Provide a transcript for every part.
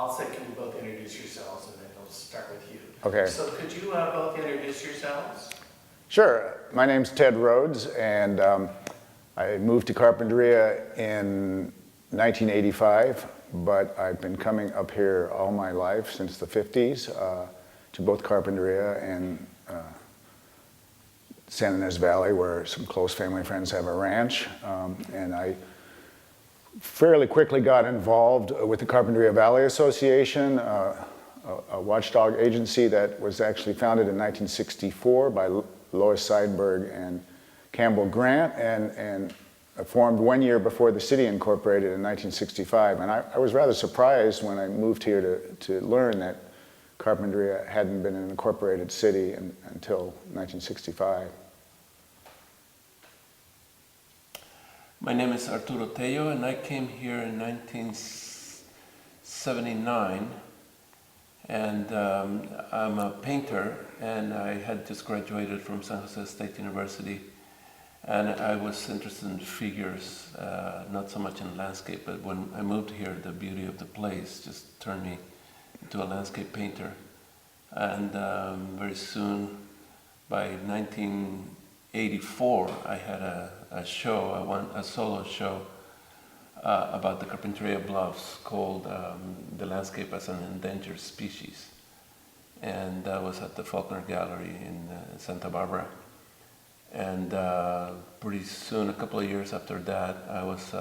I'll say, can you both introduce yourselves, and then we'll start with you. Okay. So could you both introduce yourselves? Sure. My name's Ted Rhodes, and I moved to Carpinteria in 1985, but I've been coming up here all my life since the 50s to both Carpinteria and San Ynez Valley, where some close family friends have a ranch. And I fairly quickly got involved with the Carpinteria Valley Association, a watchdog agency that was actually founded in 1964 by Lois Seidberg and Campbell Grant, and formed 1 year before the city incorporated in 1965. And I was rather surprised when I moved here to learn that Carpinteria hadn't been an incorporated city until 1965. My name is Arturo Tello, and I came here in 1979, and I'm a painter, and I had just graduated from San Jose State University, and I was interested in figures, not so much in landscape, but when I moved here, the beauty of the place just turned me into a landscape painter. And very soon, by 1984, I had a solo show about the Carpinteria Bluffs called The Landscape as an Endangered Species. And that was at the Faulkner Gallery in Santa Barbara. And pretty soon, a couple of years after that, I was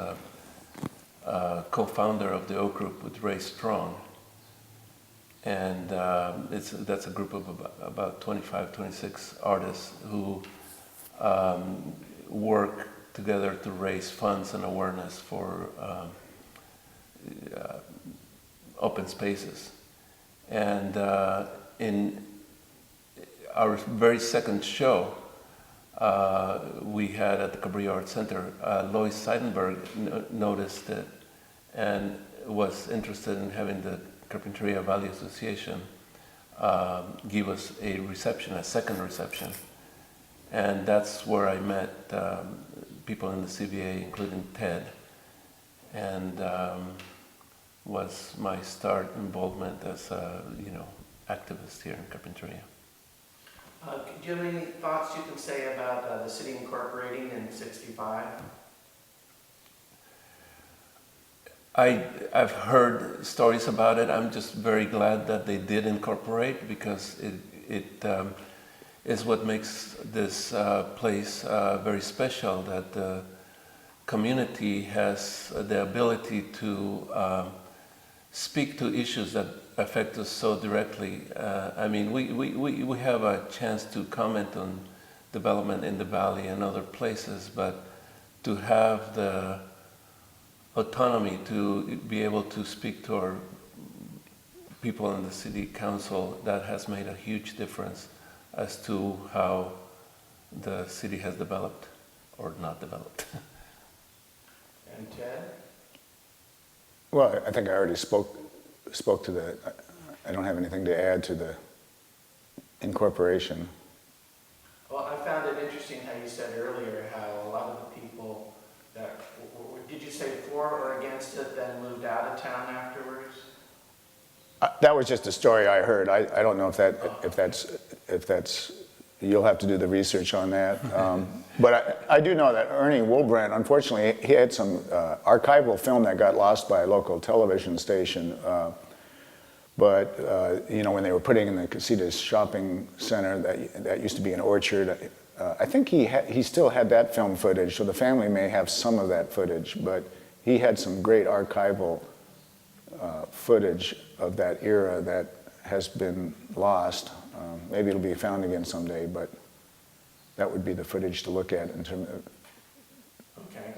co-founder of the Oak Group with Ray Strong. And that's a group of about 25, 26 artists who work together to raise funds and awareness for open spaces. And in our very second show, we had at the Cabrillo Art Center, Lois Seidenberg noticed it and was interested in having the Carpinteria Valley Association give us a reception, a second reception. And that's where I met people in the CVA, including Ted, and was my start involvement as a activist here in Carpinteria. Do you have any thoughts you can say about the city incorporating in '65? I've heard stories about it. I'm just very glad that they did incorporate, because it is what makes this place very special, that the community has the ability to speak to issues that affect us so directly. I mean, we have a chance to comment on development in the valley and other places, but to have the autonomy to be able to speak to our people in the city council, that has made a huge difference as to how the city has developed or not developed. And Ted? Well, I think I already spoke to the, I don't have anything to add to the incorporation. Well, I found it interesting how you said earlier how a lot of the people that, did you say for or against it, then moved out of town afterwards? That was just a story I heard. I don't know if that's, you'll have to do the research on that. But I do know that Ernie Woolbrand, unfortunately, he had some archival film that got lost by a local television station. But when they were putting in the Casitas shopping center that used to be an orchard, I think he still had that film footage, so the family may have some of that footage, but he had some great archival footage of that era that has been lost. Maybe it'll be found again someday, but that would be the footage to look at in terms of... Okay.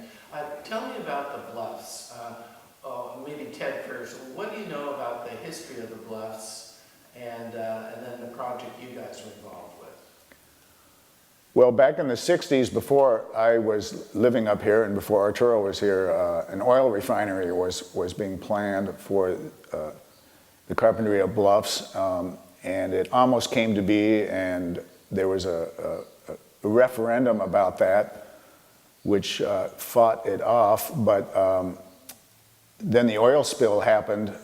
Tell me about the Bluffs. Maybe Ted first. What do you know about the history of the Bluffs and then the project you guys were involved with? Well, back in the 60s, before I was living up here and before Arturo was here, an oil refinery was being planned for the Carpinteria Bluffs, and it almost came to be, and there was a referendum about that, which fought it off, but then the oil spill happened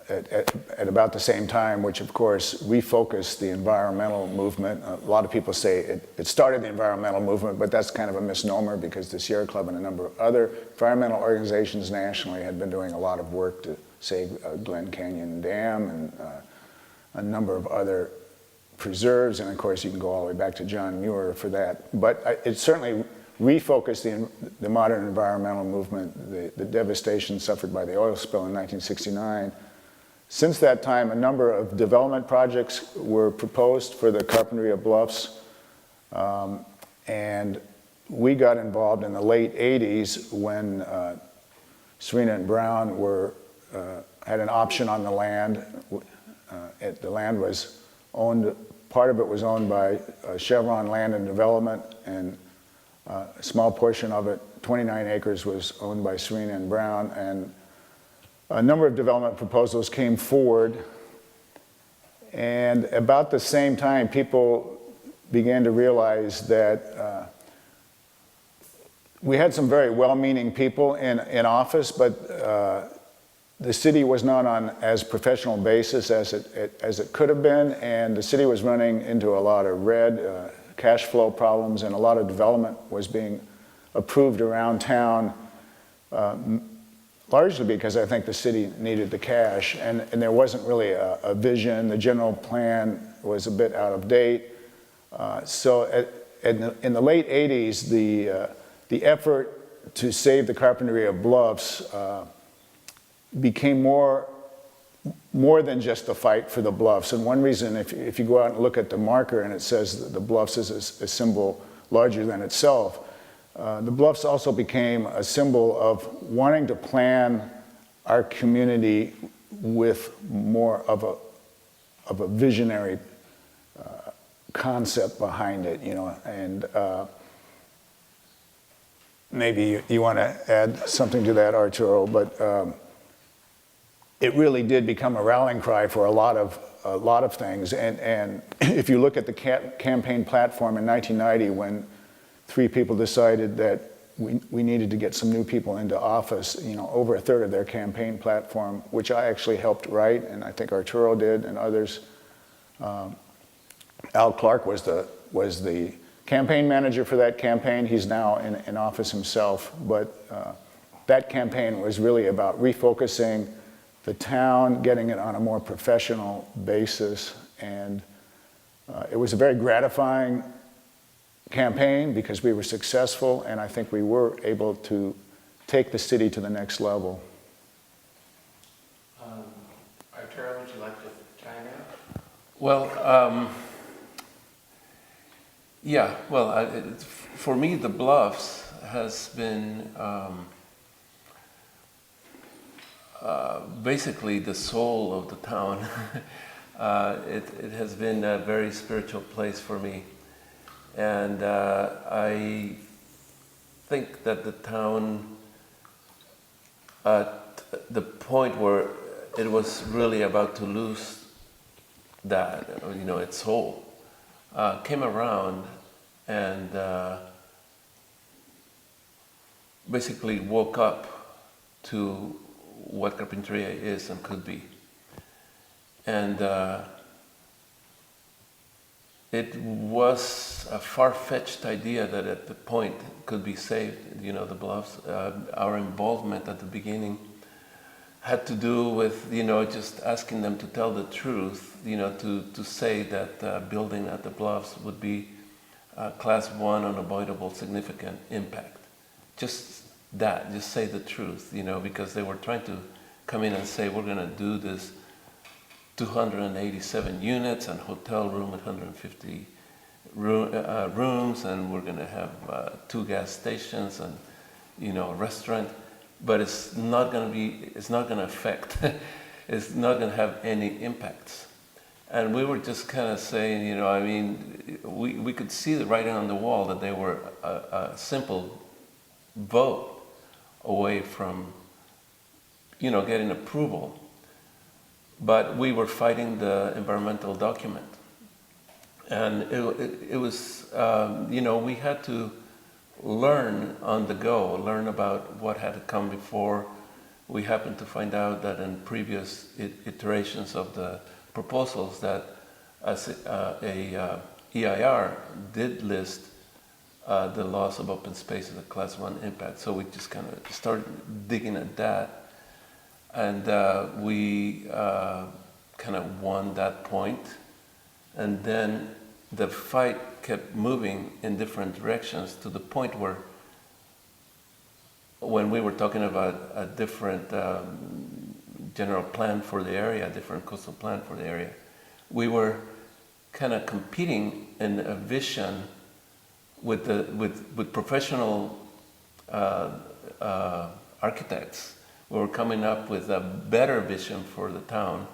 at about the same time, which of course refocused the environmental movement. A lot of people say it started the environmental movement, but that's kind of a misnomer because the Sierra Club and a number of other environmental organizations nationally had been doing a lot of work to save Glen Canyon Dam and a number of other preserves, and of course you can go all the way back to John Muir for that. But it certainly refocused the modern environmental movement, the devastation suffered by the oil spill in 1969. Since that time, a number of development projects were proposed for the Carpinteria Bluffs, and we got involved in the late 80s when Serena and Brown had an option on the land. The land was owned, part of it was owned by Chevron Land and Development, and a small portion of it, 29 acres, was owned by Serena and Brown, and a number of development proposals came forward, and about the same time, people began to realize that we had some very well-meaning people in office, but the city was not on as professional basis as it could have been, and the city was running into a lot of red cash flow problems, and a lot of development was being approved around town, largely because I think the city needed the cash, and there wasn't really a vision. The general plan was a bit out of date. So in the late 80s, the effort to save the Carpinteria Bluffs became more than just a fight for the Bluffs. And one reason, if you go out and look at the marker and it says that the Bluffs is a symbol larger than itself, the Bluffs also became a symbol of wanting to plan our community with more of a visionary concept behind it, you know. And maybe you want to add something to that, Arturo, but it really did become a rallying cry for a lot of things. And if you look at the campaign platform in 1990, when 3 people decided that we needed to get some new people into office, you know, over a third of their campaign platform, which I actually helped write, and I think Arturo did, and others. Al Clark was the campaign manager for that campaign. He's now in office himself, but that campaign was really about refocusing the town, getting it on a more professional basis, and it was a very gratifying campaign because we were successful, and I think we were able to take the city to the next level. Arturo, would you like to chime in? Well, yeah, well, for me, the Bluffs has been basically the soul of the town. It has been a very spiritual place for me. And I think that the town, at the point where it was really about to lose that, you know, its soul, came around and basically woke up to what Carpinteria is and could be. And it was a far-fetched idea that at the point could be saved, you know, the Bluffs. Our involvement at the beginning had to do with, you know, just asking them to tell the truth, you know, to say that building at the Bluffs would be class 1 unavoidable significant impact. Just that, just say the truth, you know, because they were trying to come in and say, we're going to do this 287 units and hotel room with 150 rooms, and we're going to have 2 gas stations and, you know, a restaurant, but it's not going to affect, it's not going to have any impacts. And we were just kind of saying, you know, I mean, we could see the writing on the wall that they were a simple vote away from, you know, getting approval. But we were fighting the environmental document. And it was, you know, we had to learn on the go, learn about what had come before, we happened to find out that in previous iterations of the proposals that EIR did list the loss of open space as a Class 1 impact. So we just kind of started digging at that, and we kind of won that point. And then the fight kept moving in different directions to the point where when we were talking about a different general plan for the area, a different coastal plan for the area, we were kind of competing in a vision with professional architects. We were coming up with a better vision for the town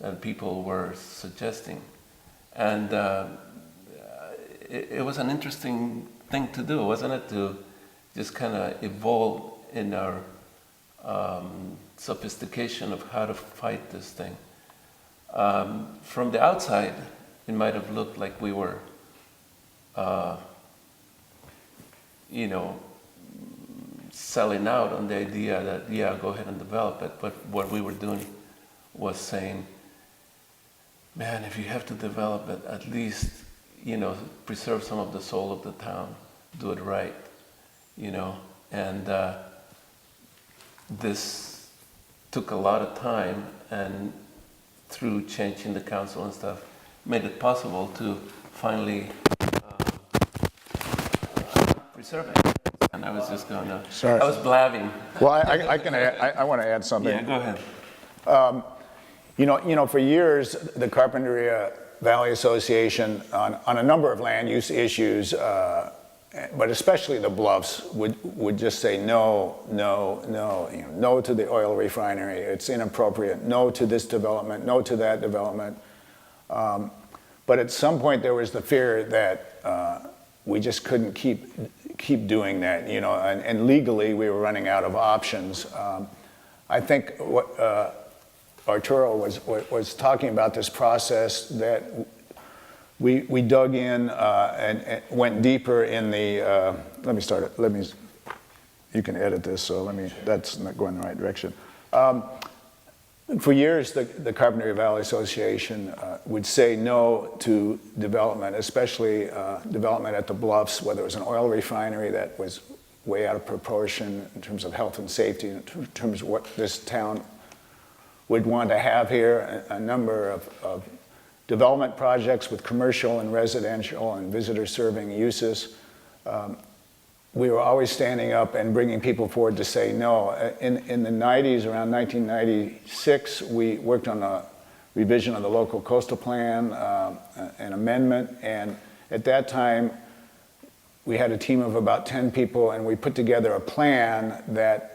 than people were suggesting. And it was an interesting thing to do, wasn't it? To just kind of evolve in our sophistication of how to fight this thing. From the outside, it might have looked like we were, selling out on the idea that, yeah, go ahead and develop it. But what we were doing was saying, man, if you have to develop it, at least, preserve some of the soul of the town, do it right, and this took a lot of time, and through changing the council and stuff, made it possible to finally preserve it. And I was just going to, Sorry. I was blabbing. Well, I want to add something. Yeah, go ahead. For years, the Carpinteria Valley Association, on a number of land use issues, but especially the Bluffs, would just say no, no, no, no to the oil refinery. It's inappropriate. No to this development. No to that development. But at some point, there was the fear that we just couldn't keep doing that, and legally we were running out of options. I think what Arturo was talking about, this process that we dug in and went deeper in the, let me start it, you can edit this, so that's not going in the right direction. For years, the Carpinteria Valley Association would say no to development, especially development at the Bluffs, whether it was an oil refinery that was way out of proportion in terms of health and safety, in terms of what this town would want to have here, a number of development projects with commercial and residential and visitor-serving uses. We were always standing up and bringing people forward to say no. In the 90s, around 1996, we worked on a revision of the local coastal plan, an amendment, and at that time, we had a team of about 10 people, and we put together a plan that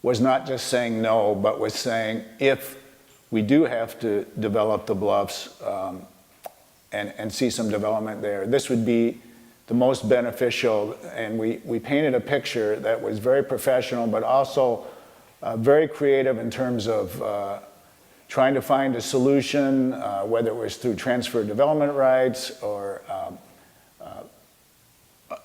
was not just saying no, but was saying if we do have to develop the Bluffs and see some development there, this would be the most beneficial. And we painted a picture that was very professional, but also very creative in terms of trying to find a solution, whether it was through transfer development rights or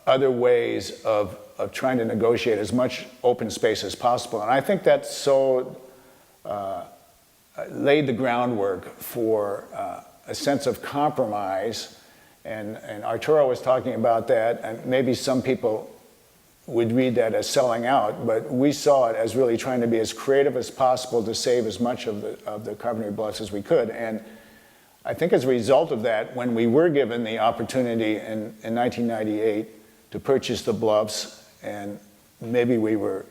other ways of trying to negotiate as much open space as possible. And I think that so laid the groundwork for a sense of compromise. And Arturo was talking about that, and maybe some people would read that as selling out, but we saw it as really trying to be as creative as possible to save as much of the Carpinteria Bluffs as we could. And I think as a result of that, when we were given the opportunity in 1998 to purchase the Bluffs, and maybe we were,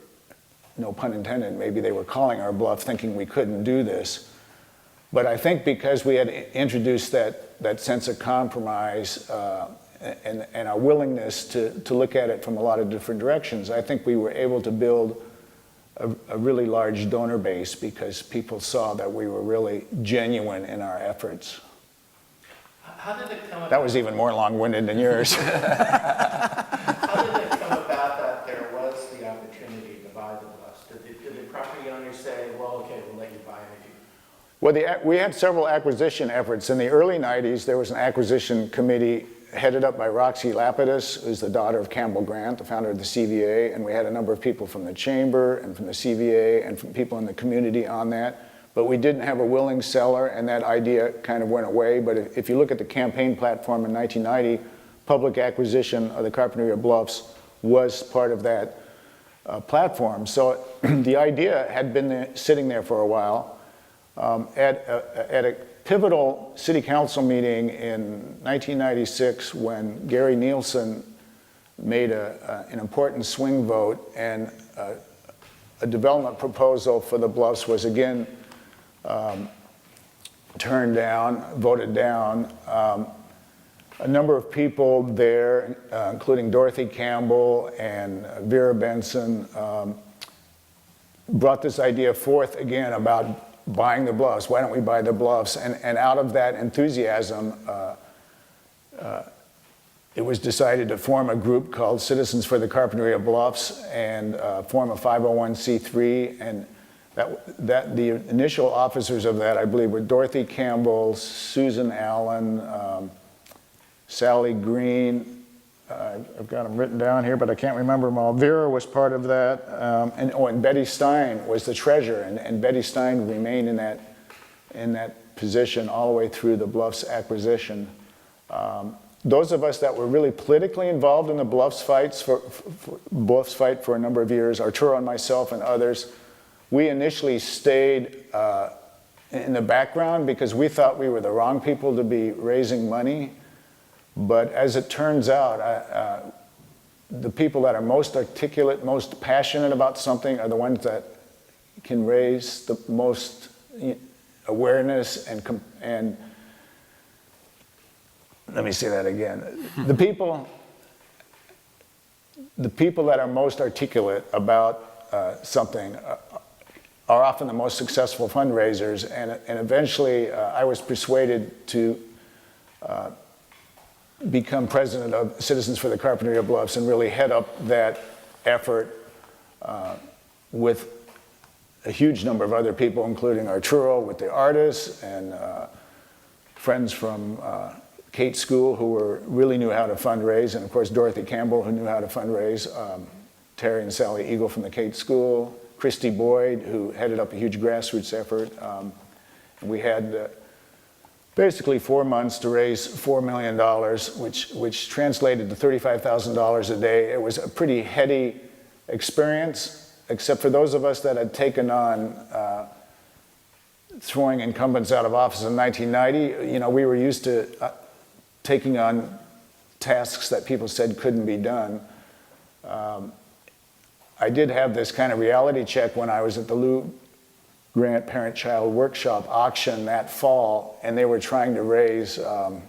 no pun intended, maybe they were calling our bluff thinking we couldn't do this. But I think because we had introduced that sense of compromise and our willingness to look at it from a lot of different directions, I think we were able to build a really large donor base because people saw that we were really genuine in our efforts. How did it come about? That was even more long-winded than yours. How did it come about that there was the opportunity to buy the Bluffs? Did the property owner say, well, okay, we'll let you buy it? Well, we had several acquisition efforts. In the early 90s, there was an acquisition committee headed up by Roxy Lapidus, who's the daughter of Campbell Grant, the founder of the CVA, and we had a number of people from the chamber and from the CVA and from people in the community on that. But we didn't have a willing seller, and that idea kind of went away. But if you look at the campaign platform in 1990, public acquisition of the Carpinteria Bluffs was part of that platform. So the idea had been sitting there for a while. At a pivotal city council meeting in 1996, when Gary Nielsen made an important swing vote, and a development proposal for the Bluffs was again voted down. A number of people there, including Dorothy Campbell and Vera Benson, brought this idea forth again about buying the Bluffs. Why don't we buy the Bluffs? And out of that enthusiasm, it was decided to form a group called Citizens for the Carpinteria Bluffs and form a 501c3. And that the initial officers of that, I believe, were Dorothy Campbell, Susan Allen, Sally Green. I've got them written down here, but I can't remember them all. Vera was part of that, and Betty Stein was the treasurer, and Betty Stein remained in that position all the way through the Bluffs acquisition. Those of us that were really politically involved in the Bluffs fight for a number of years, Arturo and myself and others, we initially stayed in the background because we thought we were the wrong people to be raising money. But as it turns out, the people that are most articulate, most passionate about something are the ones that can raise the most awareness and let me say that again. The people that are most articulate about something are often the most successful fundraisers, and eventually I was persuaded to become president of Citizens for the Carpinteria Bluffs and really head up that effort with a huge number of other people, including Arturo with the artists and friends from Kate School who really knew how to fundraise, and of course Dorothy Campbell who knew how to fundraise, Terry and Sally Eagle from the Kate School, Christy Boyd who headed up a huge grassroots effort. We had basically 4 months to raise $4 million, which translated to $35,000 a day. It was a pretty heady experience, except for those of us that had taken on throwing incumbents out of office in 1990. You know, we were used to taking on tasks that people said couldn't be done. I did have this kind of reality check when I was at the Lou Grant Parent-Child Workshop auction that fall, and they were trying to raise, I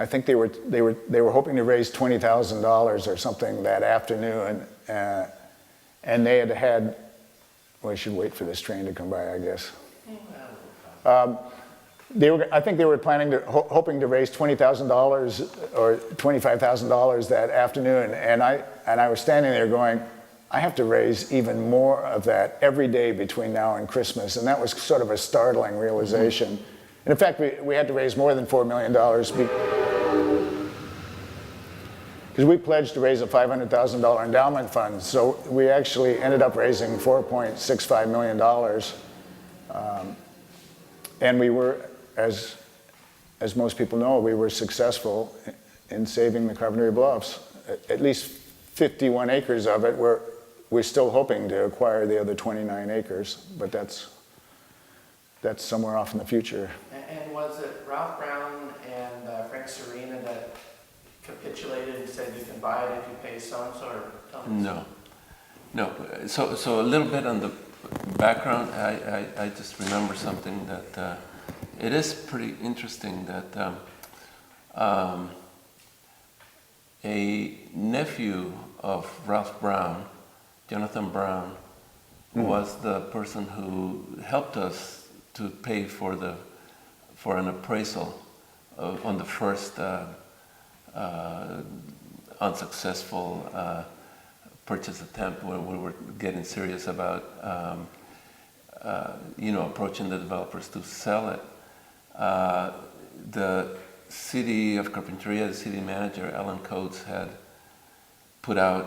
think they were hoping to raise $20,000 or something that afternoon, and they had, well, I should wait for this train to come by, I guess. I think they were hoping to raise $20,000 or $25,000 that afternoon, and I was standing there going, I have to raise even more of that every day between now and Christmas, and that was sort of a startling realization. And in fact, we had to raise more than $4 million because we pledged to raise a $500,000 endowment fund, so we actually ended up raising $4.65 million. And we were, as most people know, we were successful in saving the Carpinteria Bluffs. At least 51 acres of it we're still hoping to acquire the other 29 acres, but that's somewhere off in the future. And was it Ralph Brown and Frank Serena that capitulated and said you can buy it if you pay so-and-so, or tell me? No. So a little bit on the background, I just remember something that it is pretty interesting that a nephew of Ralph Brown, Jonathan Brown, was the person who helped us to pay for an appraisal on the first unsuccessful purchase attempt when we were getting serious about approaching the developers to sell it. city of Carpinteria, the city manager, Alan Coates, had put out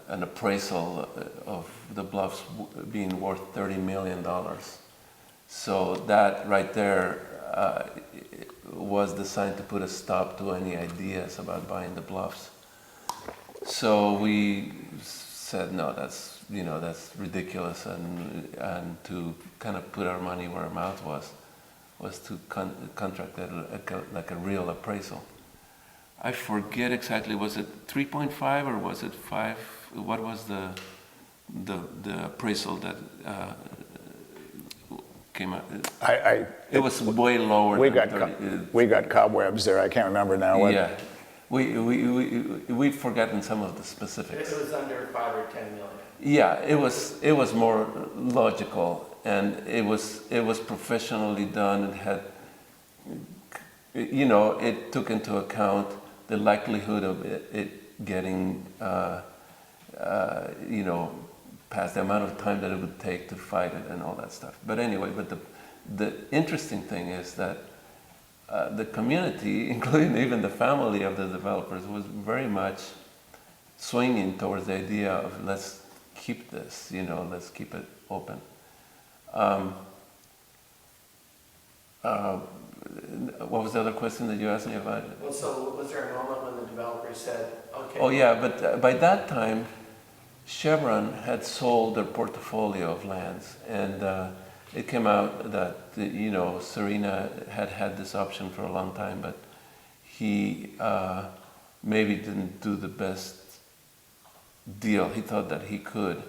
an appraisal of the Bluffs being worth $30 million. So that right there was designed to put a stop to any ideas about buying the Bluffs. So we said, no, that's ridiculous, and to kind of put our money where our mouth was to contract like a real appraisal. I forget exactly, was it 3.5 or was it 5? What was the appraisal that came out? It was way lower. We got cobwebs there. I can't remember now. Yeah, we've forgotten some of the specifics. It was under 5 or 10 million. Yeah, it was more logical, and it was professionally done. It had, it took into account the likelihood of it getting, past the amount of time that it would take to fight it and all that stuff. But anyway, the interesting thing is that the community, including even the family of the developers, was very much swinging towards the idea of let's keep this, let's keep it open. What was the other question that you asked me about? Well, so was there a moment when the developer said, okay? Oh yeah, but by that time, Chevron had sold their portfolio of lands, and it came out that Serena had this option for a long time, but he maybe didn't do the best deal. He thought that he could,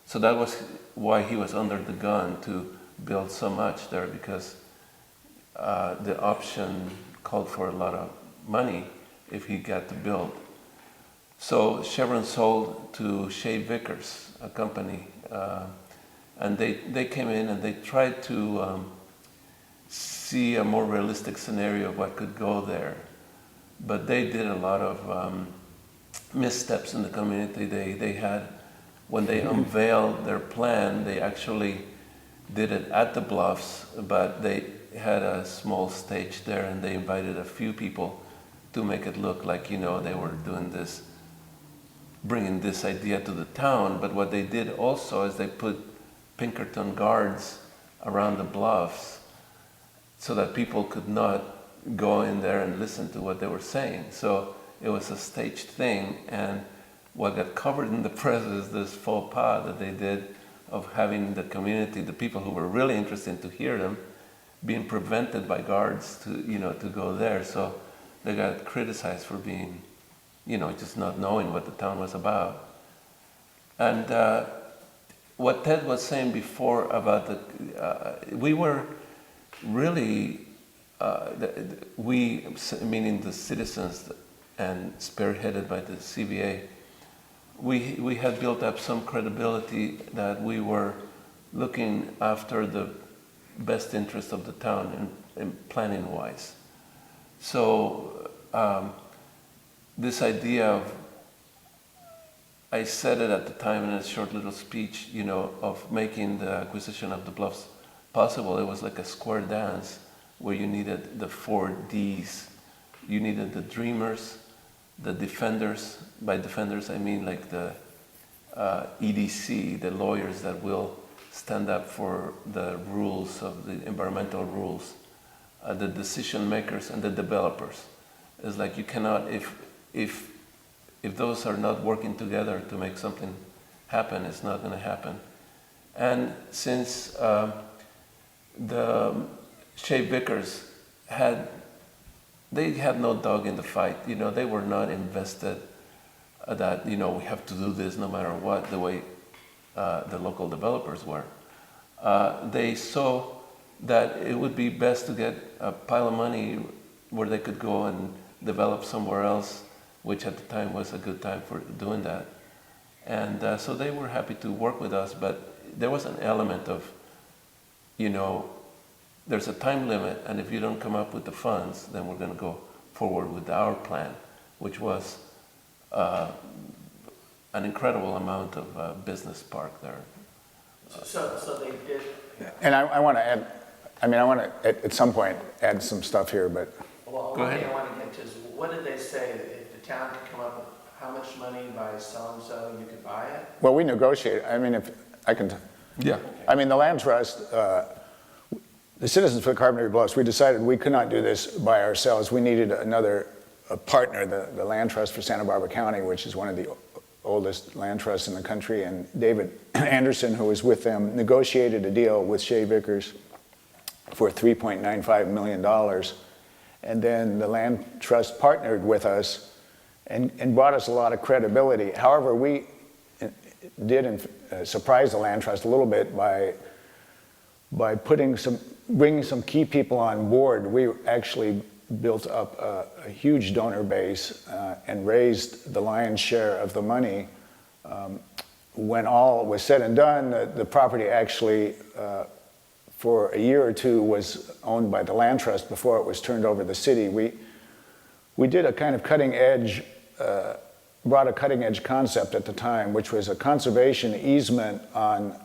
so that was why he was under the gun to build so much there, because the option called for a lot of money if he got to build. So Chevron sold to Shea Vickers, a company, and they came in and they tried to see a more realistic scenario of what could go there. But they did a lot of missteps in the community. They had, when they unveiled their plan, they actually did it at the Bluffs, but they had a small stage there, and they invited a few people to make it look like, they were doing this, bringing this idea to the town. But what they did also is they put Pinkerton guards around the Bluffs so that people could not go in there and listen to what they were saying. So it was a staged thing, and what got covered in the press is this faux pas that they did of having the community, the people who were really interested to hear them, being prevented by guards to go there. So they got criticized for being, just not knowing what the town was about. And what Ted was saying before about we were really, we, meaning the citizens and spearheaded by the CBA, we had built up some credibility that we were looking after the best interest of the town in planning wise. So this idea of, I said it at the time in a short little speech, of making the acquisition of the Bluffs possible. It was like a square dance where you needed the 4 Ds. You needed the dreamers, the defenders. By defenders, I mean like the EDC, the lawyers that will stand up for the rules of the environmental rules, the decision makers, and the developers. It's like you cannot, if those are not working together to make something happen, it's not going to happen. And since the Shea Vickers they had no dog in the fight, they were not invested that, we have to do this no matter what, the way the local developers were. They saw that it would be best to get a pile of money where they could go and develop somewhere else, which at the time was a good time for doing that. And so they were happy to work with us, but there was an element of, there's a time limit, and if you don't come up with the funds, then we're going to go forward with our plan, which was an incredible amount of business park there. So they did. And I want to add, I want to at some point add some stuff here, but Well, Go one thing ahead. I want to get to is, what did they say, if the town could come up with how much money by so-and-so you could buy it? Well, we negotiate. I mean, if I can, Yeah. I mean, the land trust, the citizens for the Carpinteria Bluffs, we decided we could not do this by ourselves. We needed a partner, the Land Trust for Santa Barbara County, which is one of the oldest land trusts in the country, and David Anderson, who was with them, negotiated a deal with Shea Vickers for $3.95 million. And then the Land Trust partnered with us and brought us a lot of credibility. However, we did surprise the Land Trust a little bit by bringing some key people on board. We actually built up a huge donor base and raised the lion's share of the money. When all was said and done, the property actually, for a year or two, was owned by the Land Trust before it was turned over to the city. We did a kind of brought a cutting edge concept at the time, which was a conservation easement on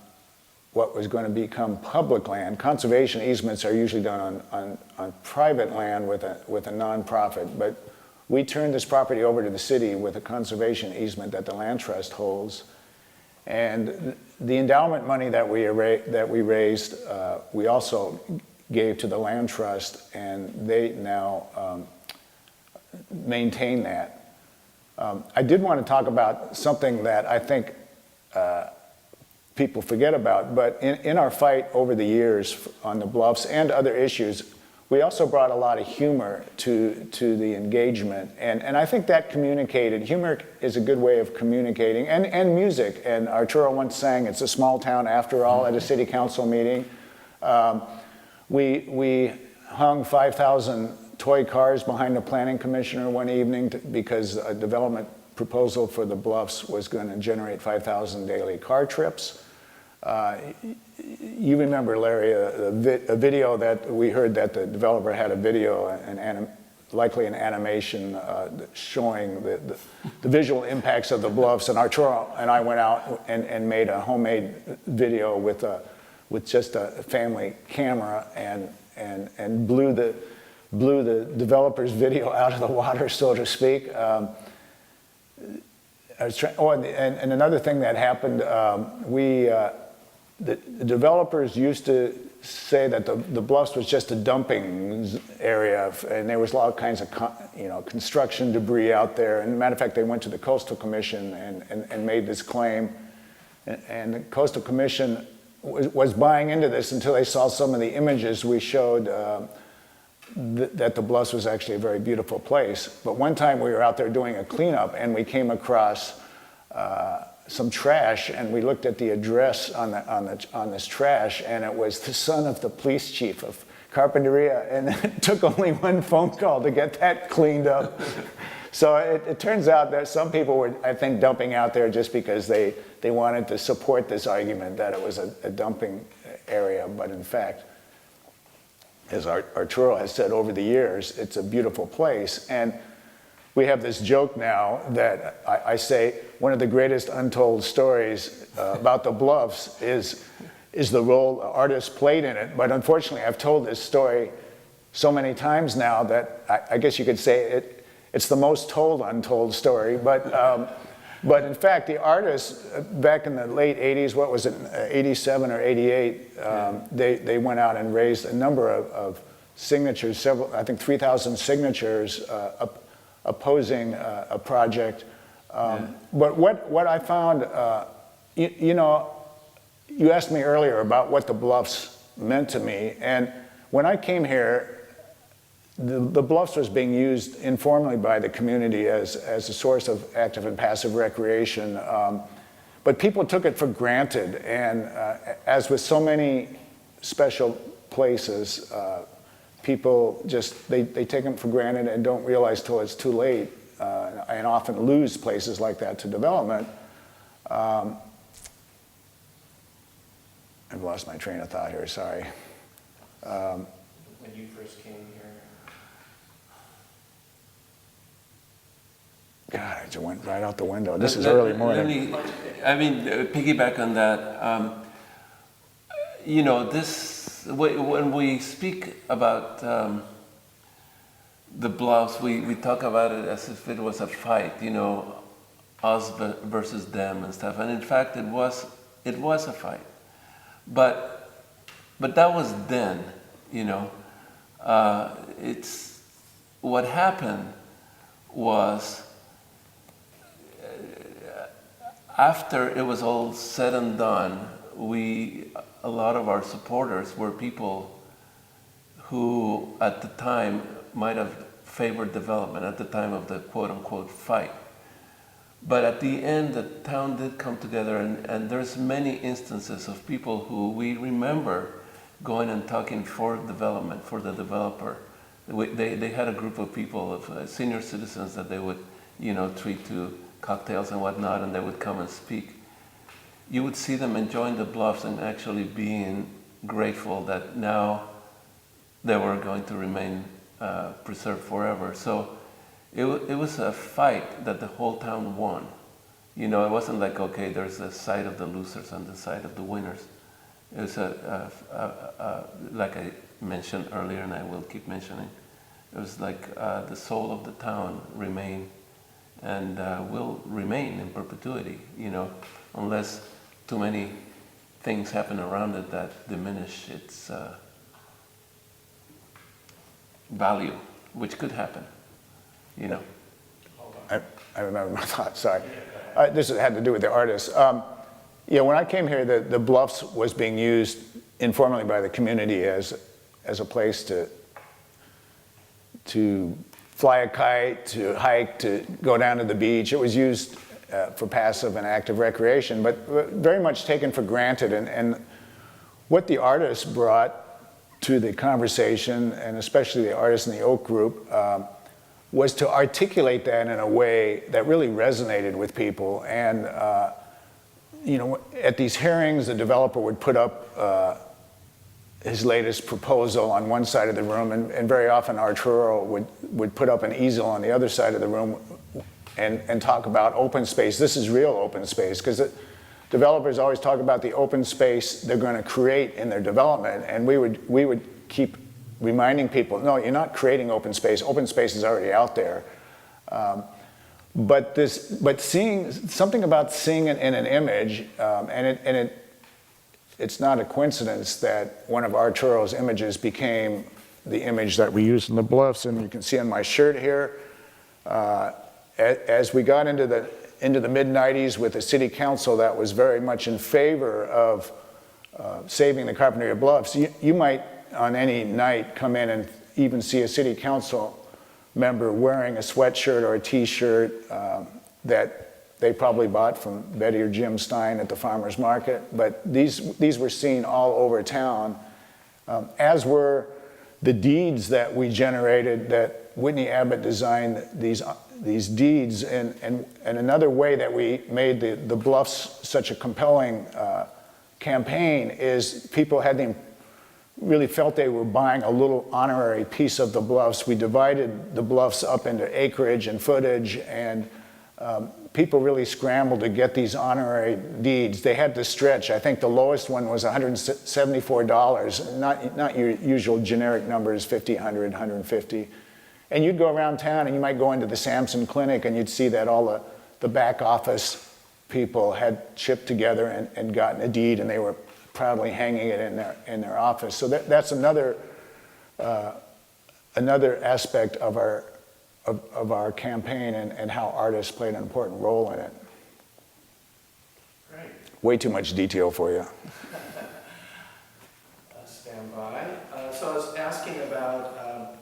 what was going to become public land. Conservation easements are usually done on private land with a nonprofit, but we turned this property over to the city with a conservation easement that the Land Trust holds. And the endowment money that we raised, we also gave to the Land Trust, and they now maintain that. I did want to talk about something that I think people forget about, but in our fight over the years on the Bluffs and other issues, we also brought a lot of humor to the engagement, and I think that communicated. Humor is a good way of communicating, and music. And Arturo once sang, "It's a small town after all," at a city council meeting. We hung 5,000 toy cars behind the planning commissioner one evening because a development proposal for the Bluffs was going to generate 5,000 daily car trips. You remember, Larry, a video that we heard that the developer had a video, likely an animation showing the visual impacts of the Bluffs, and Arturo and I went out and made a homemade video with just a family camera and blew the developer's video out of the water, so to speak. And another thing that happened, the developers used to say that the Bluffs was just a dumping area, and there was a lot of kinds of construction debris out there. And matter of fact, they went to the Coastal Commission and made this claim, and the Coastal Commission was buying into this until they saw some of the images we showed that the Bluffs was actually a very beautiful place. But one time we were out there doing a cleanup, and we came across some trash, and we looked at the address on this trash, and it was the son of the police chief of Carpinteria, and it took only one phone call to get that cleaned up. So it turns out that some people were, I think, dumping out there just because they wanted to support this argument that it was a dumping area, but in fact, as Arturo has said over the years, it's a beautiful place. And we have this joke now that I say one of the greatest untold stories about the Bluffs is the role artists played in it. But unfortunately, I've told this story so many times now that I guess you could say it's the most told untold story. But in fact, the artists back in the late 80s, what was it, 87 or 88, they went out and raised a number of signatures, I think 3,000 signatures opposing a project. But what I found, you asked me earlier about what the Bluffs meant to me, and when I came here, the Bluffs was being used informally by the community as a source of active and passive recreation, but people took it for granted, and as with so many special places, people just, they take them for granted and don't realize till it's too late, and often lose places like that to development. I've lost my train of thought here, sorry. When you first came here? God, I just went right out the window. This is early morning. Piggyback on that. When we speak about the Bluffs, we talk about it as if it was a fight, you know, us versus them and stuff. And in fact, it was a fight. But that was then, you know. It's what happened was after it was all said and done, a lot of our supporters were people who at the time might have favored development at the time of the quote-unquote fight. But at the end, the town did come together, and there's many instances of people who we remember going and talking for development, for the developer. They had a group of people, of senior citizens that they would, you know, treat to cocktails and whatnot, and they would come and speak. You would see them enjoying the Bluffs and actually being grateful that now they were going to remain preserved forever. So it was a fight that the whole town won. You know, it wasn't like, okay, there's a side of the losers and the side of the winners. It was like I mentioned earlier, and I will keep mentioning, it was like the soul of the town remained and will remain in perpetuity, you know, unless too many things happen around it that diminish its value, which could happen, you know. I remember my thought, sorry. This had to do with the artists. Yeah, when I came here, the Bluffs was being used informally by the community as a place to fly a kite, to hike, to go down to the beach. It was used for passive and active recreation, but very much taken for granted. And what the artists brought to the conversation, and especially the artists in the Oak Group, was to articulate that in a way that really resonated with people. And you know, at these hearings, the developer would put up his latest proposal on one side of the room, and very often Arturo would put up an easel on the other side of the room and talk about open space. This is real open space, because developers always talk about the open space they're going to create in their development, and we would keep reminding people, no, you're not creating open space. Open space is already out there. But seeing something about seeing it in an image, it's not a coincidence that one of Arturo's images became the image that we use in the Bluffs, and you can see on my shirt here. As we got into the mid-90s with a city council that was very much in favor of saving the Carpinteria Bluffs, you might on any night come in and even see a city council member wearing a sweatshirt or a t-shirt that they probably bought from Betty or Jim Stein at the farmer's market. But these were seen all over town, as were the deeds that we generated, that Whitney Abbott designed these deeds. And another way that we made the Bluffs such a compelling campaign is people really felt they were buying a little honorary piece of the Bluffs. We divided the Bluffs up into acreage and footage, and people really scrambled to get these honorary deeds. They had to stretch. I think the lowest one was $174, not your usual generic numbers, 50, 100, 150. And you'd go around town and you might go into the Samson Clinic and you'd see that all the back office people had chipped together and gotten a deed, and they were proudly hanging it in their office. So that's another aspect of our campaign, and how artists played an important role in it. Great. Way too much detail for you. Stand by. So I was asking about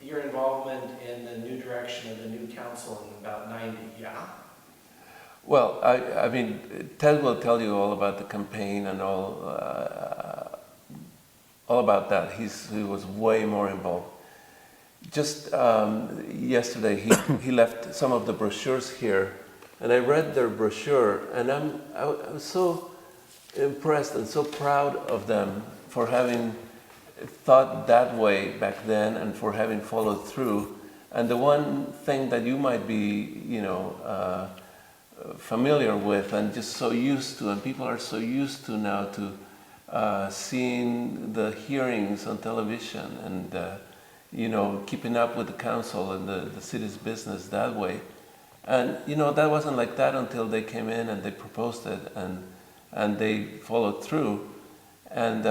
your involvement in the new direction of the new council in about 90, yeah? Well, I mean, Ted will tell you all about the campaign and all about that. He was way more involved. Just yesterday, he left some of the brochures here, and I read their brochure, and I was so impressed and so proud of them for having thought that way back then and for having followed through. And the one thing that you might be, you know, familiar with and just so used to, and people are so used to now, to seeing the hearings on television and keeping up with the council and the city's business that way. And, that wasn't like that until they came in and they proposed it and they followed through. And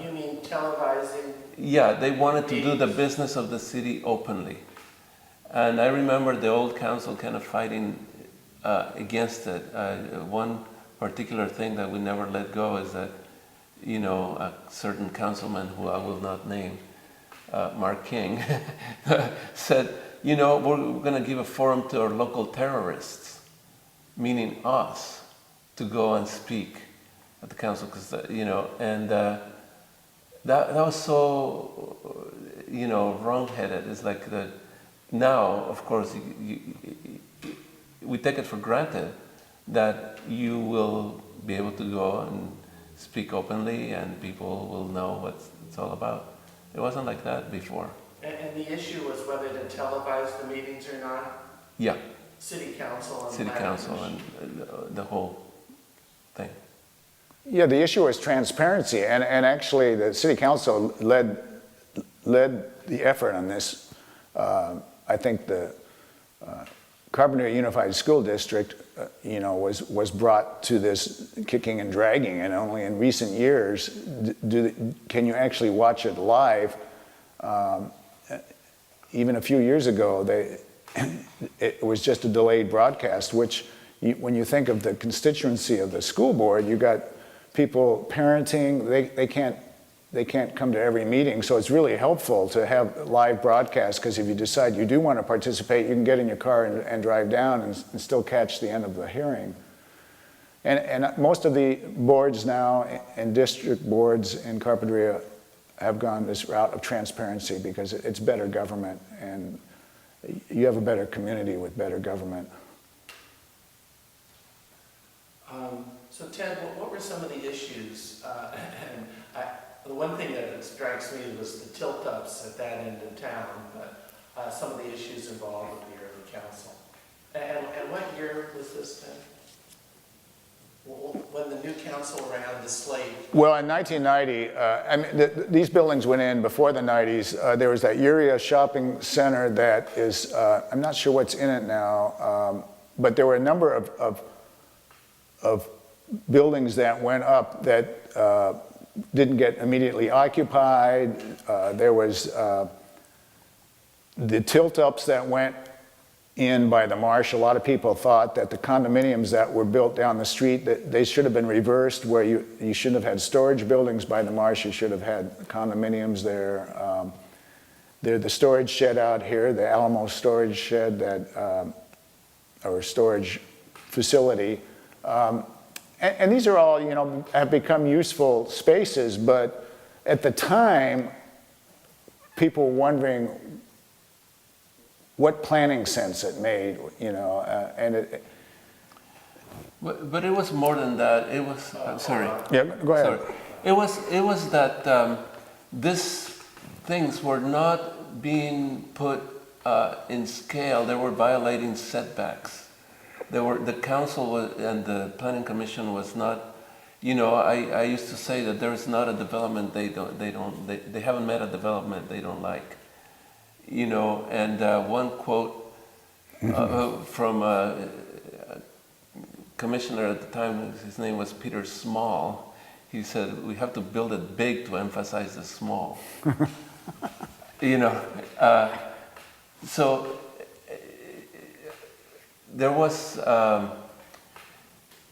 You mean televising? yeah, they wanted to do the meetings? business of the city openly. And I remember the old council kind of fighting against it. One particular thing that we never let go is that, a certain councilman who I will not name, Mark King, said, we're going to give a forum to our local terrorists, meaning us, to go and speak at the council, because, and that was so, wrong-headed. It's like that now, of course, we take it for granted that you will be able to go and speak openly and people will know what it's all about. It wasn't like that before. And the issue was whether to televise the meetings or not? Yeah, City council and city planning council commission. and the whole thing. Yeah, the issue was transparency, and actually the city council led the effort on this. I think the Carpinteria Unified School District, was brought to this kicking and dragging, and only in recent years can you actually watch it live. Even a few years ago, it was just a delayed broadcast, which when you think of the constituency of the school board, you got people parenting, they can't come to every meeting, so it's really helpful to have live broadcasts, because if you decide you do want to participate, you can get in your car and drive down and still catch the end of the hearing. And most of the boards now and district boards in Carpinteria have gone this route of transparency because it's better government, and you have a better community with better government. So Ted, what were some of the issues? The one thing that strikes me was the tilt-ups at that end of town, but some of the issues involved with the early council. And what year was this, Ted? When the new council ran the slate? Well, in 1990, these buildings went in before the 90s. There was that Uria shopping center that is, I'm not sure what's in it now, but there were a number of buildings that went up that didn't get immediately occupied. There was the tilt-ups that went in by the marsh. A lot of people thought that the condominiums that were built down the street, that they should have been reversed, where you shouldn't have had storage buildings by the marsh, you should have had condominiums there. There's the storage shed out here, the Alamo storage shed, or storage facility. And these are all, have become useful spaces, but at the time, people were wondering what planning sense it made, But it was more than that. It was, sorry. Yeah, go ahead. Sorry. It was that these things were not being put in scale. They were violating setbacks. The council and the planning commission was not, I used to say that there is not a development they haven't met a development they don't like, and one quote from a commissioner at the time, his name was Peter Small. He said, "We have to build it big to emphasize the small." So there was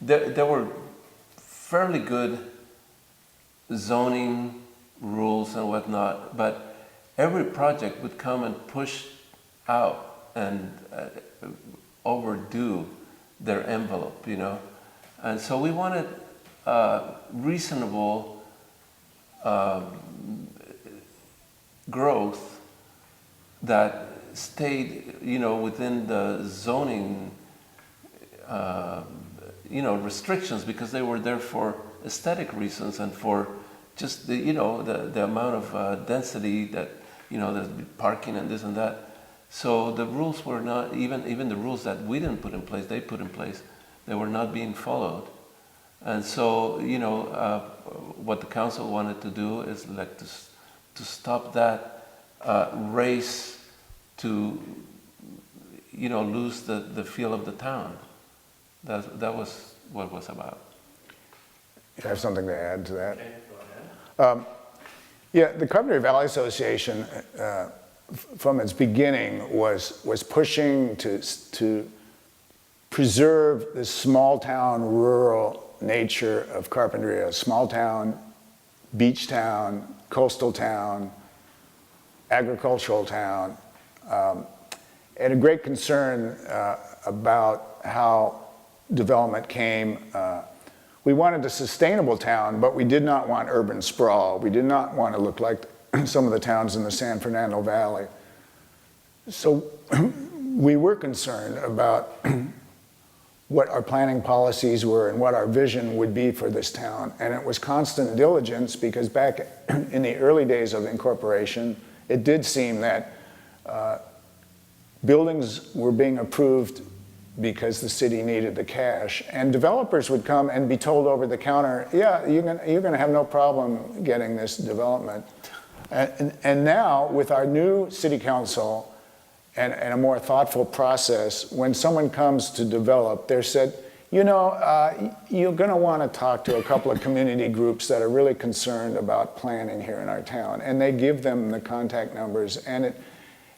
there were fairly good zoning rules and whatnot, but every project would come and push out and overdo their envelope, and so we wanted reasonable growth that stayed, within the zoning, restrictions, because they were there for aesthetic reasons and for just the, the amount of density that, there's parking and this and that. So the rules were not, even the rules that we didn't put in place, they put in place, they were not being followed. And so, what the council wanted to do is like to stop that race to, lose the feel of the town. That was what it was about. You have something to add to that? Okay, go ahead. Yeah, the Carpinteria Valley Association, from its beginning, was pushing to preserve the small town, rural nature of Carpinteria, small town, beach town, coastal town, agricultural town, and a great concern about how development came. We wanted a sustainable town, but we did not want urban sprawl. We did not want to look like some of the towns in the San Fernando Valley. So we were concerned about what our planning policies were and what our vision would be for this town. And it was constant diligence, because back in the early days of incorporation, it did seem that buildings were being approved because the city needed the cash, and developers would come and be told over the counter, yeah, you're going to have no problem getting this development. And now, with our new city council and a more thoughtful process, when someone comes to develop, they're said, you're going to want to talk to a couple of community groups that are really concerned about planning here in our town, and they give them the contact numbers, and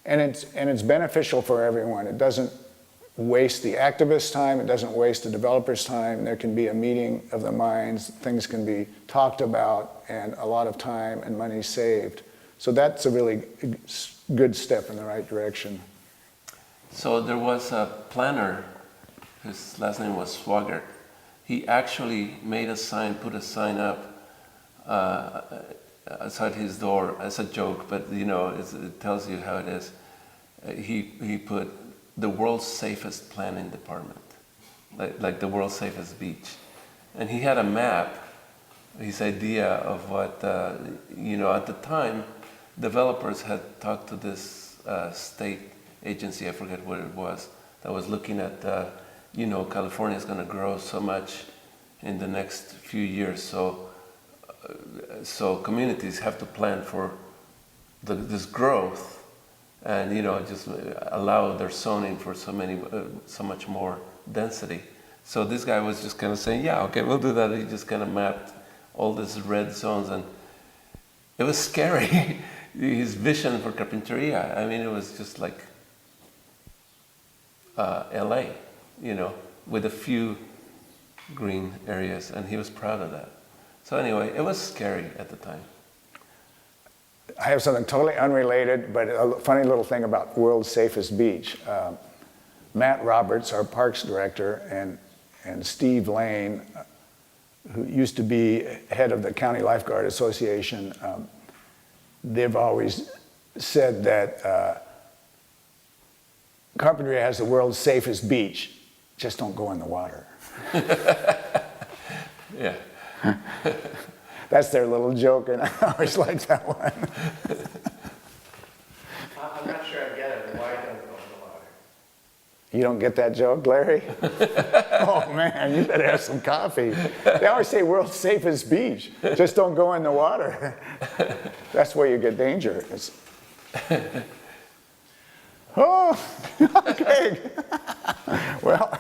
it's beneficial for everyone. It doesn't waste the activists' time, it doesn't waste the developers' time. There can be a meeting of the minds, things can be talked about, and a lot of time and money saved. So that's a really good step in the right direction. So there was a planner, his last name was Swagert. He actually made a sign, put a sign up outside his door as a joke, but it tells you how it is. He put the world's safest planning department, like the world's safest beach. And he had a map, his idea of what, at the time, developers had talked to this state agency, I forget what it was, that was looking at, California is going to grow so much in the next few years, so communities have to plan for this growth, and just allow their zoning for so much more density. So this guy was just kind of saying, yeah, okay, we'll do that. He just kind of mapped all these red zones, and it was scary. His vision for Carpinteria, I mean, it was just like LA, with a few green areas, and he was proud of that. So anyway, it was scary at the time. I have something totally unrelated, but a funny little thing about World's Safest Beach. Matt Roberts, our parks director, and Steve Lane, who used to be head of the County Lifeguard Association, they've always said that Carpinteria has the world's safest beach, just don't go in the water. Yeah. That's their little joke, and I always like that one. I'm not sure I get it. Why don't go in the water? You don't get that joke, Larry? Oh man, you better have some coffee. They always say world's safest beach, just don't go in the water. That's where you get danger. Oh, okay. Well,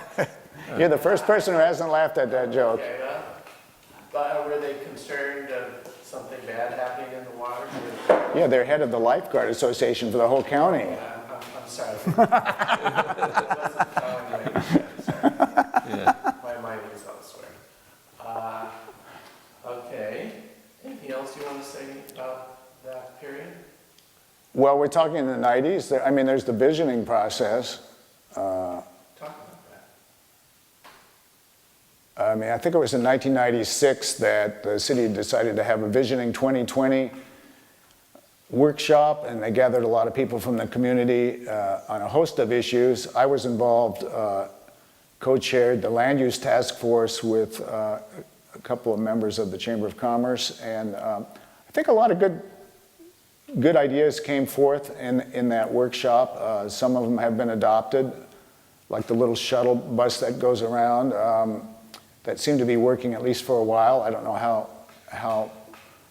you're the first person who hasn't laughed at that joke. Okay, but were they concerned of something bad happening in the water? Yeah, they're head of the Lifeguard Association for the whole county. I'm sorry. Wasn't following what you said, sorry. Yeah. My mind was elsewhere. Okay. Anything else you want to say about that period? Well, we're talking in the 90s. I mean, there's the visioning process. Talk about that. I mean, I think it was in 1996 that the city decided to have a Visioning 2020 workshop, and they gathered a lot of people from the community on a host of issues. I was involved, co-chaired the land use task force with a couple of members of the Chamber of Commerce, and I think a lot of good ideas came forth in that workshop. Some of them have been adopted, like the little shuttle bus that goes around. That seemed to be working at least for a while. I don't know how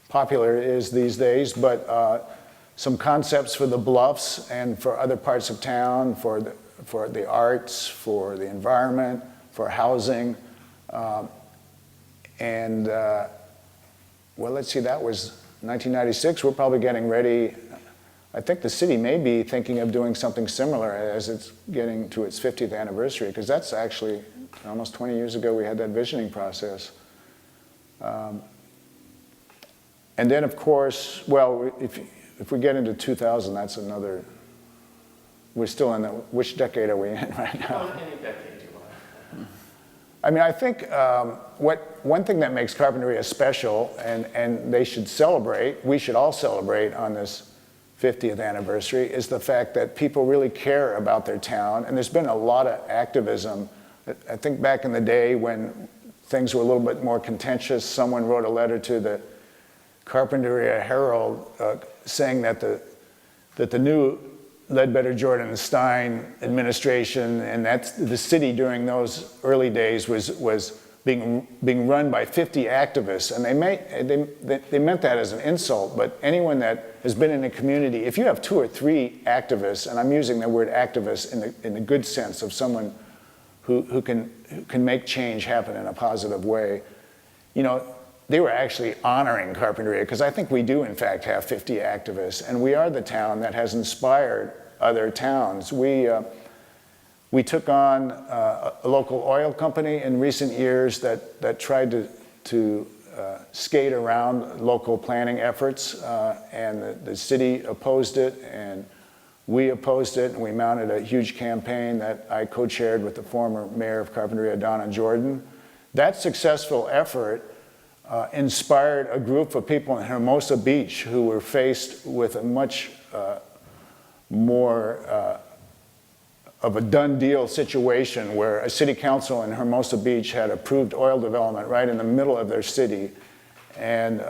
popular it is these days, but some concepts for the Bluffs and for other parts of town, for the arts, for the environment, for housing. Well, let's see, that was 1996. We're probably getting ready. I think the city may be thinking of doing something similar as it's getting to its 50th anniversary, because that's actually almost 20 years ago we had that visioning process. And then, of course, well, if we get into 2000, that's another, we're still in the, which decade are we in right now? Well, any decade you want. I mean, I think one thing that makes Carpinteria special, and they should celebrate, we should all celebrate on this 50th anniversary, is the fact that people really care about their town. And there's been a lot of activism. I think back in the day when things were a little bit more contentious, someone wrote a letter to the Carpinteria Herald saying that the new Ledbetter Jordan Stein administration and that's the city during those early days was being run by 50 activists, and they meant that as an insult. But anyone that has been in a community, if you have 2 or 3 activists, and I'm using the word activist in the good sense of someone who can make change happen in a positive way, you know, they were actually honoring Carpinteria, because I think we do in fact have 50 activists, and we are the town that has inspired other towns. We took on a local oil company in recent years that tried to skate around local planning efforts, and the city opposed it, and we opposed it, and we mounted a huge campaign that I co-chaired with the former mayor of Carpinteria, Donna Jordan. That successful effort inspired a group of people in Hermosa Beach who were faced with a much more of a done deal situation, where a city council in Hermosa Beach had approved oil development right in the middle of their city, and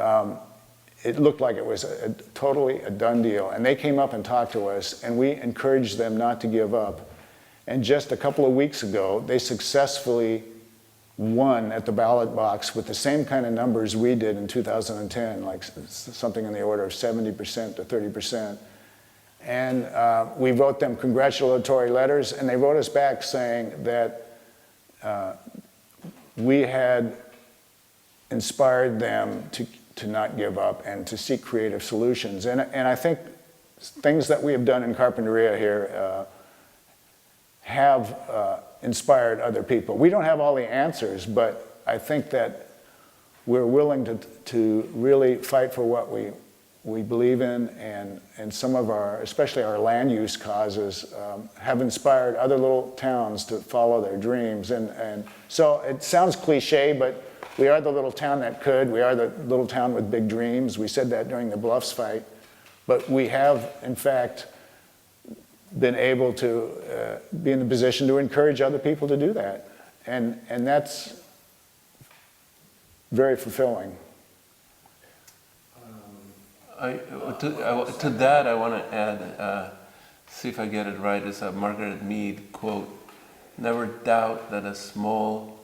it looked like it was totally a done deal. And they came up and talked to us, and we encouraged them not to give up. And just a couple of weeks ago, they successfully won at the ballot box with the same kind of numbers we did in 2010, like something in the order of 70% to 30%. And we wrote them congratulatory letters, and they wrote us back saying that we had inspired them to not give up and to seek creative solutions. And I think things that we have done in Carpinteria here have inspired other people. We don't have all the answers, but I think that we're willing to really fight for what we believe in, and some of our, especially our land use causes, have inspired other little towns to follow their dreams. And so it sounds cliche, but we are the little town that could. We are the little town with big dreams. We said that during the Bluffs fight. But we have, in fact, been able to be in the position to encourage other people to do that. And that's very fulfilling. To that, I want to add, see if I get it right, is a Margaret Mead quote: "Never doubt that a small,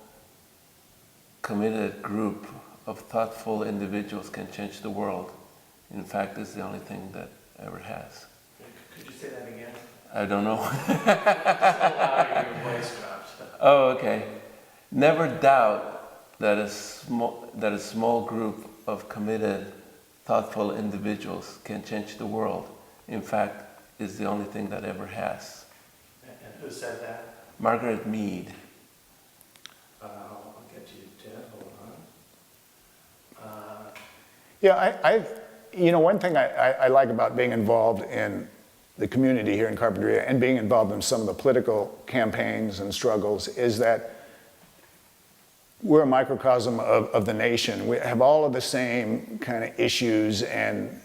committed group of thoughtful individuals can change the world. In fact, it's the only thing that ever has." Could you say that again? I don't know. Just allow your voice drops. Oh, okay. Never doubt that a small group of committed, thoughtful individuals can change the world. In fact, it's the only thing that ever has. And who said that? Margaret Mead. I'll get you, Ted. Hold on. Yeah, you know, one thing I like about being involved in the community here in Carpinteria and being involved in some of the political campaigns and struggles is that we're a microcosm of the nation. We have all of the same kind of issues and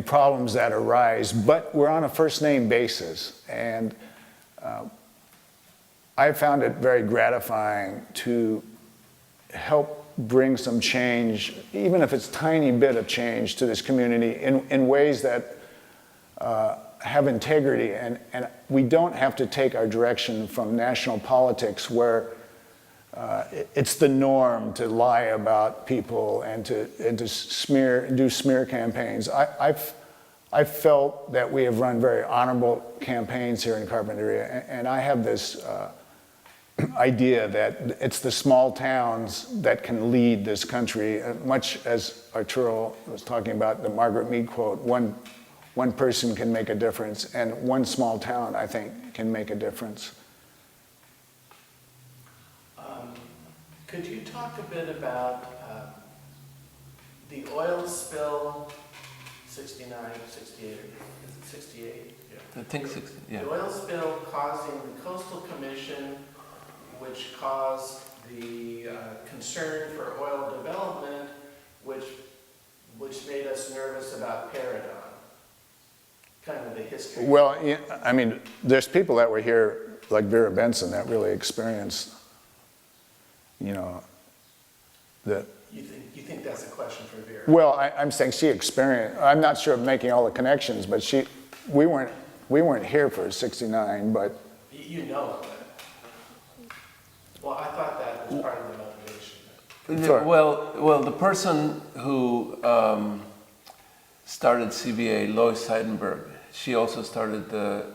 problems that arise, but we're on a first name basis. And I found it very gratifying to help bring some change, even if it's a tiny bit of change, to this community in ways that have integrity. And we don't have to take our direction from national politics, where it's the norm to lie about people and to do smear campaigns. I I felt that we have run very honorable campaigns here in Carpinteria, and I have this idea that it's the small towns that can lead this country, much as Arturo was talking about the Margaret Mead quote, one person can make a difference, and one small town, I think, can make a difference. Could you talk a bit about the oil spill, 69, 68, is it 68? I think 60, yeah. The oil spill causing the Coastal Commission, which caused the concern for oil development, which made us nervous about Paradigm. Kind of the history. Well, yeah, I mean, there's people that were here, like Vera Benson, that really experienced, you know, the... You think that's a question for Vera? Well, I'm saying she experienced, I'm not sure of making all the connections, but we weren't here for 69, but... You know that. Well, I thought that was part of the motivation. Sorry. Well, the person who started CBA, Lois Seidenberg, she also started the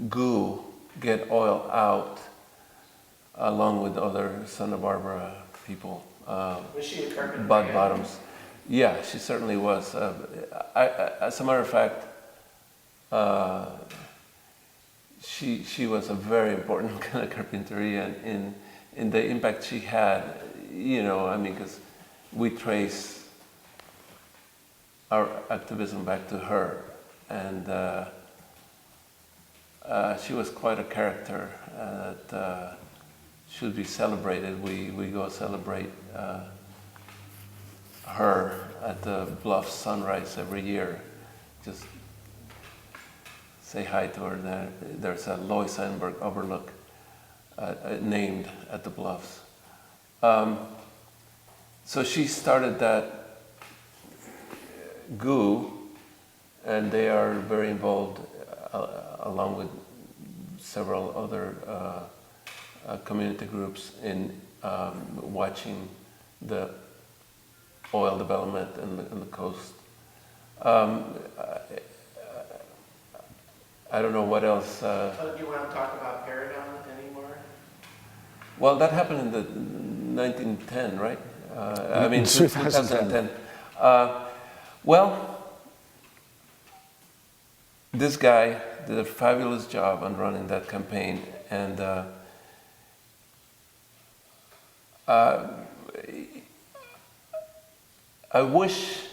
GOO, Get Oil Out, along with other Santa Barbara people. Was she a Carpinteria? Bud Bottoms. Yeah, she certainly was. As a matter of fact, she was a very important kind of Carpinteria in the impact she had. You know, I mean, because we trace our activism back to her, and she was quite a character that should be celebrated. We go celebrate her at the Bluffs sunrise every year. Just say hi to her. There's a Lois Seidenberg Overlook named at the Bluffs. So she started that GOO, and they are very involved along with several other community groups in watching the oil development in the coast. I don't know what else. Do you want to talk about Paradigm anymore? Well, that happened in the 1910, right? I mean, 2010. Well, this guy did a fabulous job on running that campaign, and I wish,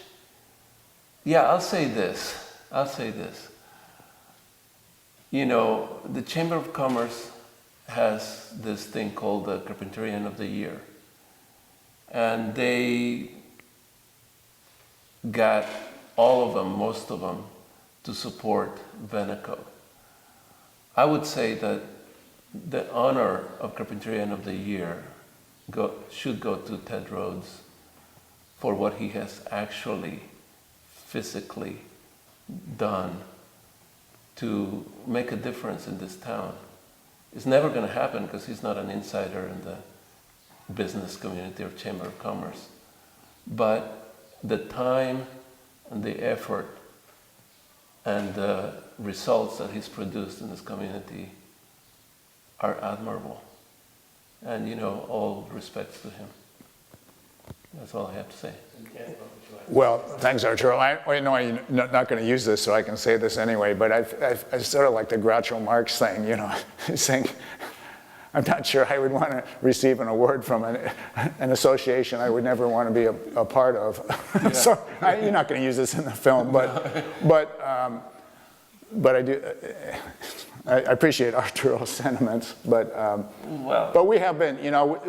I'll say this. You know, the Chamber of Commerce has this thing called the Carpinterian of the Year. And they got all of them, most of them, to support Veneco. I would say that the honor of Carpinterian of the Year should go to Ted Rhodes for what he has actually physically done to make a difference in this town. It's never going to happen because he's not an insider in the business community or Chamber of Commerce. But the time and the effort and the results that he's produced in this community are admirable. And, you know, all respects to him. That's all I have to say. Okay, what would you like? Well, thanks, Arturo. I know you're not going to use this, so I can say this anyway, but I sort of like the Groucho Marx thing, you know, saying, I'm not sure I would want to receive an award from an association I would never want to be a part of. Yeah. So you're not going to use this in the film, but I do. I appreciate Arturo's sentiments, but we have been, you know,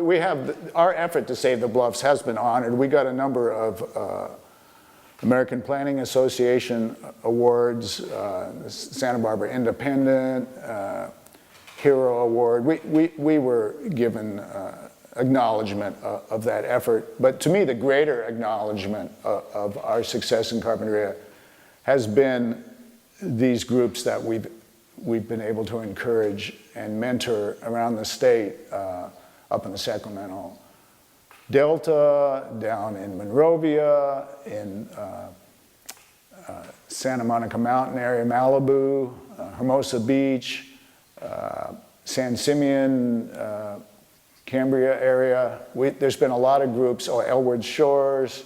our effort to save the Bluffs has been honored. We got a number of American Planning Association awards, Santa Barbara Independent, Hero Award. We were given acknowledgement of that effort, but to me the greater acknowledgement of our success in Carpinteria has been these groups that we've been able to encourage and mentor around the state, up in the Sacramento Delta, down in Monrovia, in Santa Monica Mountain area, Malibu, Hermosa Beach, San Simeon, Cambria area. There's been a lot of groups, Elwood Shores.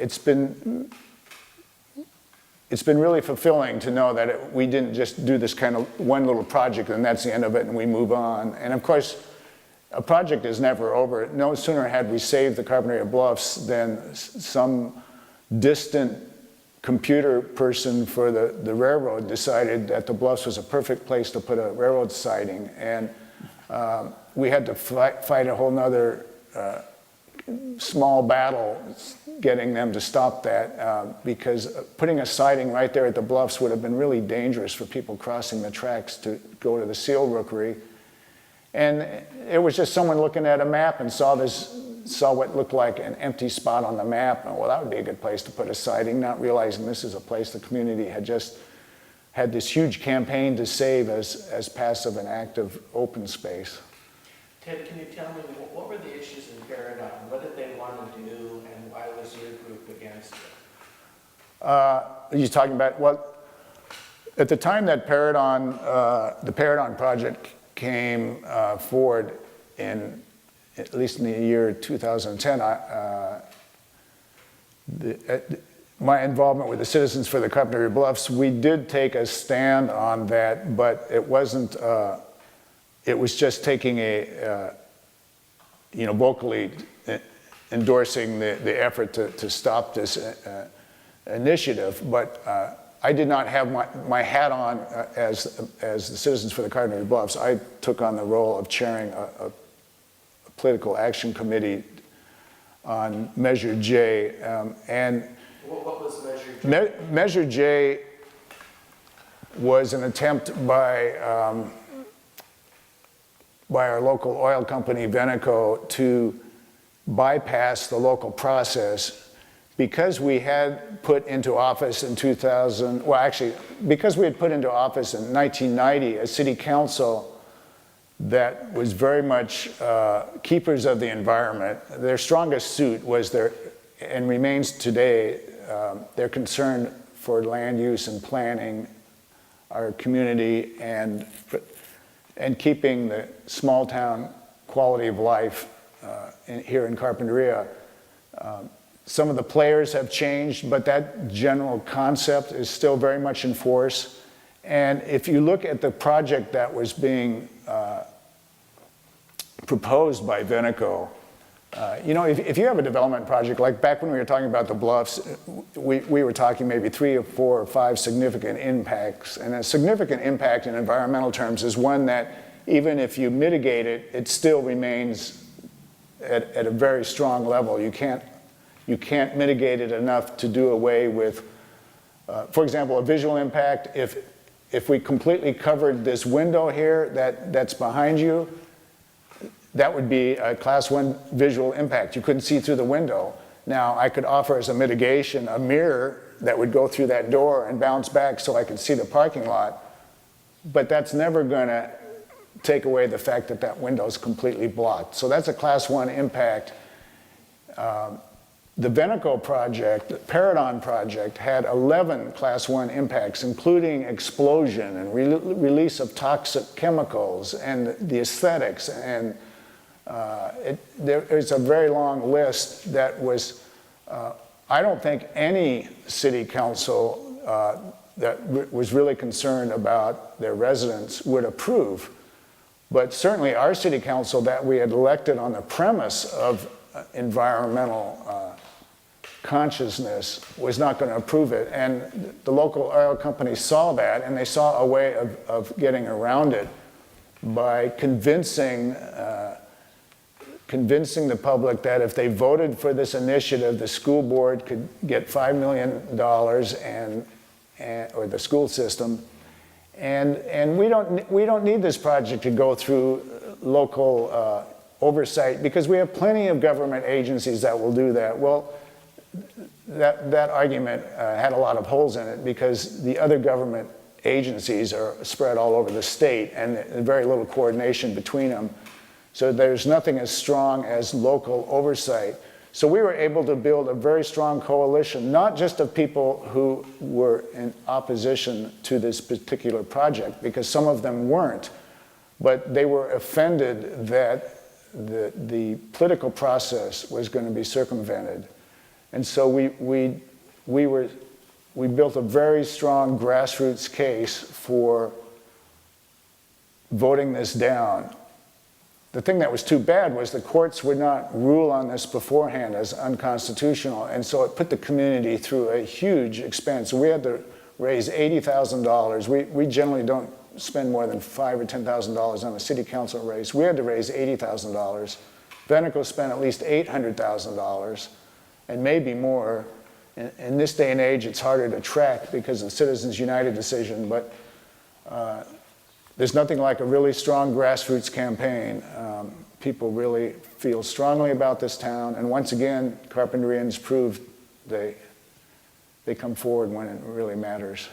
It's been really fulfilling to know that we didn't just do this kind of one little project and that's the end of it and we move on. And of course, a project is never over. No sooner had we saved the Carpinteria Bluffs than some distant computer person for the railroad decided that the Bluffs was a perfect place to put a railroad siding. And we had to fight a whole nother small battle getting them to stop that because putting a siding right there at the Bluffs would have been really dangerous for people crossing the tracks to go to the seal rookery. And it was just someone looking at a map and saw what looked like an empty spot on the map, and well, that would be a good place to put a siding, not realizing this is a place the community had just had this huge campaign to save as passive and active open space. Ted, can you tell me, what were the issues in Paradigm? What did they want to do, and why was your group against it? Are you talking about, well, at the time that the Paradigm project came forward at least in the year 2010, my involvement with the Citizens for the Carpinteria Bluffs, we did take a stand on that, but it wasn't, it was just taking vocally endorsing the effort to stop this initiative, but I did not have my hat on as the Citizens for the Carpinteria Bluffs. I took on the role of chairing a political action committee on Measure J. And what was Measure J? Measure J was an attempt by our local oil company, Veneco, to bypass the local process because we had put into office in 2000, well actually, because we had put into office in 1990 a city council that was very much keepers of the environment. Their strongest suit was and remains today, their concern for land use and planning our community and keeping the small town quality of life here in Carpinteria. Some of the players have changed, but that general concept is still very much in force. And if you look at the project that was being proposed by Veneco, if you have a development project, like back when we were talking about the Bluffs, we were talking maybe 3 or 4 or 5 significant impacts. And a significant impact in environmental terms is one that even if you mitigate it, it still remains at a very strong level. You can't mitigate it enough to do away with, for example, a visual impact. If we completely covered this window here that's behind you, that would be a class 1 visual impact. You couldn't see through the window. Now, I could offer as a mitigation a mirror that would go through that door and bounce back so I could see the parking lot, but that's never gonna take away the fact that that window is completely blocked. So that's a class 1 impact. The Veneco project, the Paradigm project, had 11 class 1 impacts, including explosion and release of toxic chemicals and the aesthetics. And there's a very long list that was, I don't think any city council that was really concerned about their residents would approve. But certainly our city council that we had elected on the premise of environmental consciousness was not going to approve it. And the local oil companies saw that, and they saw a way of getting around it by convincing the public that if they voted for this initiative, the school board could get $5 million or the school system. And we don't need this project to go through local oversight because we have plenty of government agencies that will do that. Well, that argument had a lot of holes in it because the other government agencies are spread all over the state and very little coordination between them. So there's nothing as strong as local oversight. So we were able to build a very strong coalition, not just of people who were in opposition to this particular project, because some of them weren't, but they were offended that the political process was going to be circumvented. And so we built a very strong grassroots case for voting this down. The thing that was too bad was the courts would not rule on this beforehand as unconstitutional, and so it put the community through a huge expense. We had to raise $80,000. We generally don't spend more than $5,000 or $10,000 on a city council race. We had to raise $80,000. Veneco spent at least $800,000, and maybe more. In this day and age, it's harder to track because of the Citizens United decision, but there's nothing like a really strong grassroots campaign. People really feel strongly about this town, and once again, Carpinterians proved they come forward when it really matters.